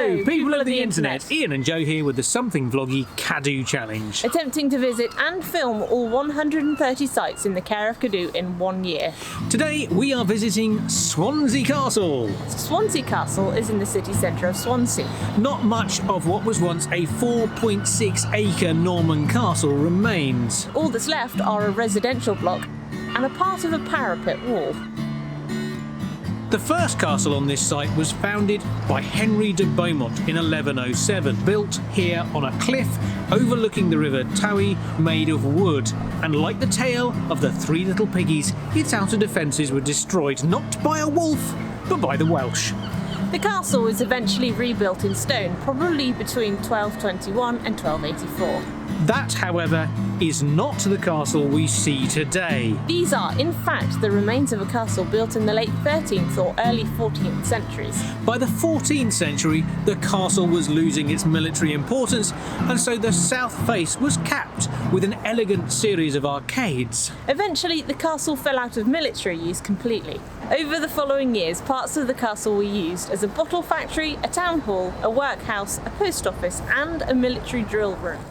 Hello, people of the internet. Ian and Joe here with the Something Vloggy CADW challenge. Attempting to visit and film all 130 sites in the care of CADW in 1 year. Today we are visiting Swansea Castle. Swansea Castle is in the city centre of Swansea. Not much of what was once a 4.6 acre Norman castle remains. All that's left are a residential block and a part of a parapet wall. The first castle on this site was founded by Henry de Beaumont in 1107, built here on a cliff overlooking the River Towy, made of wood. And like the tale of the three little piggies, its outer defences were destroyed not by a wolf, but by the Welsh. The castle was eventually rebuilt in stone, probably between 1221 and 1284. That, however, is not the castle we see today. These are, in fact, the remains of a castle built in the late 13th or early 14th centuries. By the 14th century, the castle was losing its military importance, and so the south face was capped with an elegant series of arcades. Eventually, the castle fell out of military use completely. Over the following years, parts of the castle were used as a bottle factory, a town hall, a workhouse, a post office, and a military drill room.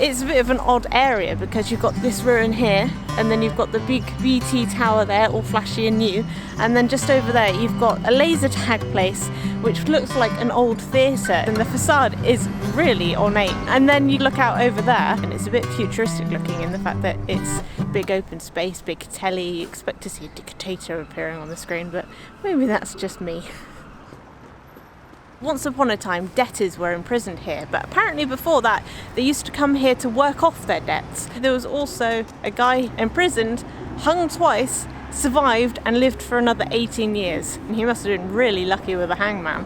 It's a bit of an odd area because you've got this ruin here, and then you've got the big BT tower there, all flashy and new, and then just over there you've got a laser tag place which looks like an old theatre, and the facade is really ornate. And then you look out over there and it's a bit futuristic looking in the fact that it's big open space, big telly. You expect to see a dictator appearing on the screen, but maybe that's just me. Once upon a time, debtors were imprisoned here, but apparently before that, they used to come here to work off their debts. There was also a guy imprisoned, hung twice, survived, and lived for another 18 years. And he must have been really lucky with a hangman.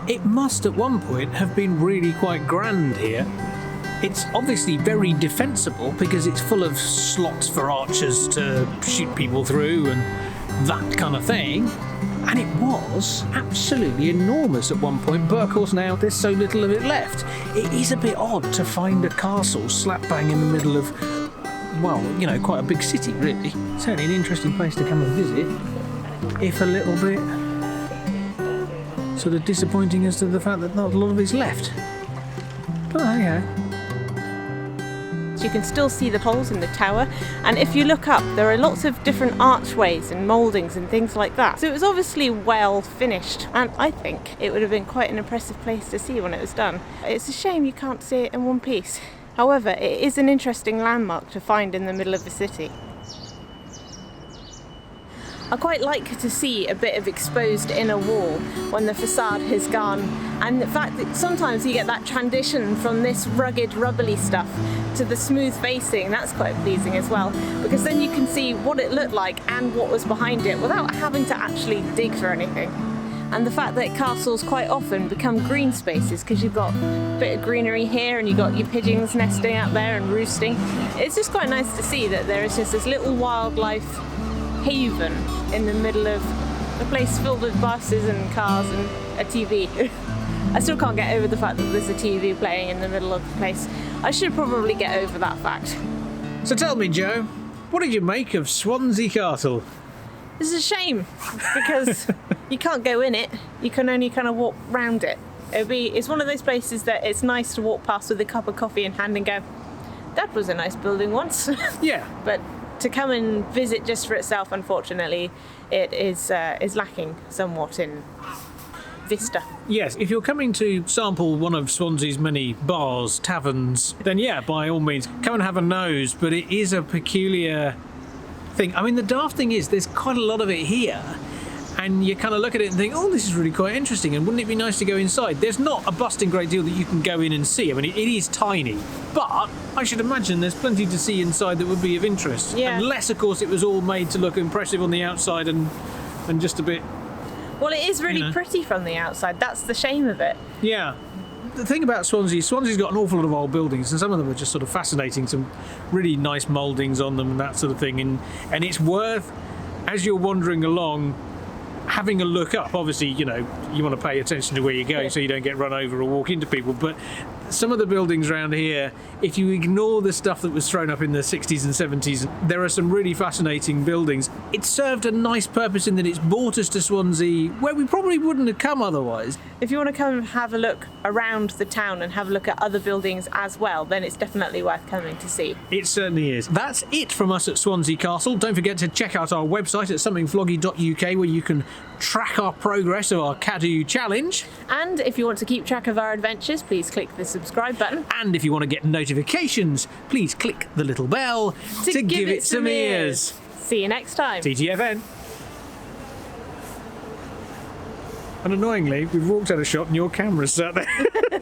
It must at one point have been really quite grand here. It's obviously very defensible because it's full of slots for archers to shoot people through and that kind of thing. And it was absolutely enormous at one point, but of course now there's so little of it left. It is a bit odd to find a castle slap bang in the middle of, well, you know, quite a big city really. Certainly an interesting place to come and visit, if a little bit sort of disappointing as to the fact that not a lot of it's left. But okay. You can still see the holes in the tower, and if you look up there are lots of different archways and mouldings and things like that, so it was obviously well finished, and I think it would have been quite an impressive place to see when it was done. It's a shame you can't see it in one piece. However, it is an interesting landmark to find in the middle of the city. I quite like to see a bit of exposed inner wall when the facade has gone, and the fact that sometimes you get that transition from this rugged, rubbly stuff to the smooth facing. That's quite pleasing as well, because then you can see what it looked like and what was behind it without having to actually dig for anything. And the fact that castles quite often become green spaces because you've got a bit of greenery here and you've got your pigeons nesting out there and roosting. It's just quite nice to see that there is just this little wildlife haven in the middle of a place filled with buses and cars and a TV. I still can't get over the fact that there's a TV playing in the middle of the place. I should probably get over that fact. So tell me, Joe, what did you make of Swansea Castle? It's a shame because you can't go in it, you can only kind of walk round it. It's one of those places that it's nice to walk past with a cup of coffee in hand and go, that was a nice building once. Yeah. But to come and visit just for itself, unfortunately, it is lacking somewhat in vista. Yes, if you're coming to sample one of Swansea's many bars, taverns, then yeah, by all means, come and have a nose, but it is a peculiar thing. I mean, the daft thing is there's quite a lot of it here, and you kind of look at it and think, oh, this is really quite interesting, and wouldn't it be nice to go inside? There's not a busting great deal that you can go in and see. I mean, it is tiny, but I should imagine there's plenty to see inside that would be of interest. Yeah. Unless, of course, it was all made to look impressive on the outside and just a bit... Well, it is really pretty from the outside. That's the shame of it. Yeah. The thing about Swansea's got an awful lot of old buildings, and some of them are just sort of fascinating, some really nice mouldings on them and that sort of thing, and it's worth, as you're wandering along, having a look up. Obviously, you know, you want to pay attention to where you're going so you don't get run over or walk into people, but some of the buildings around here, if you ignore the stuff that was thrown up in the 60s and 70s, there are some really fascinating buildings. It served a nice purpose in that it's brought us to Swansea, where we probably wouldn't have come otherwise. If you want to come and have a look around the town and have a look at other buildings as well, then it's definitely worth coming to see. It certainly is. That's it from us at Swansea Castle. Don't forget to check out our website at somethingfloggy.uk, where you can track our progress of our CADW challenge. And if you want to keep track of our adventures, please click the subscribe button. And if you want to get notifications, please click the little bell to give it some ears. See you next time. TTFN. And annoyingly, we've walked out of shot and your camera's sat there.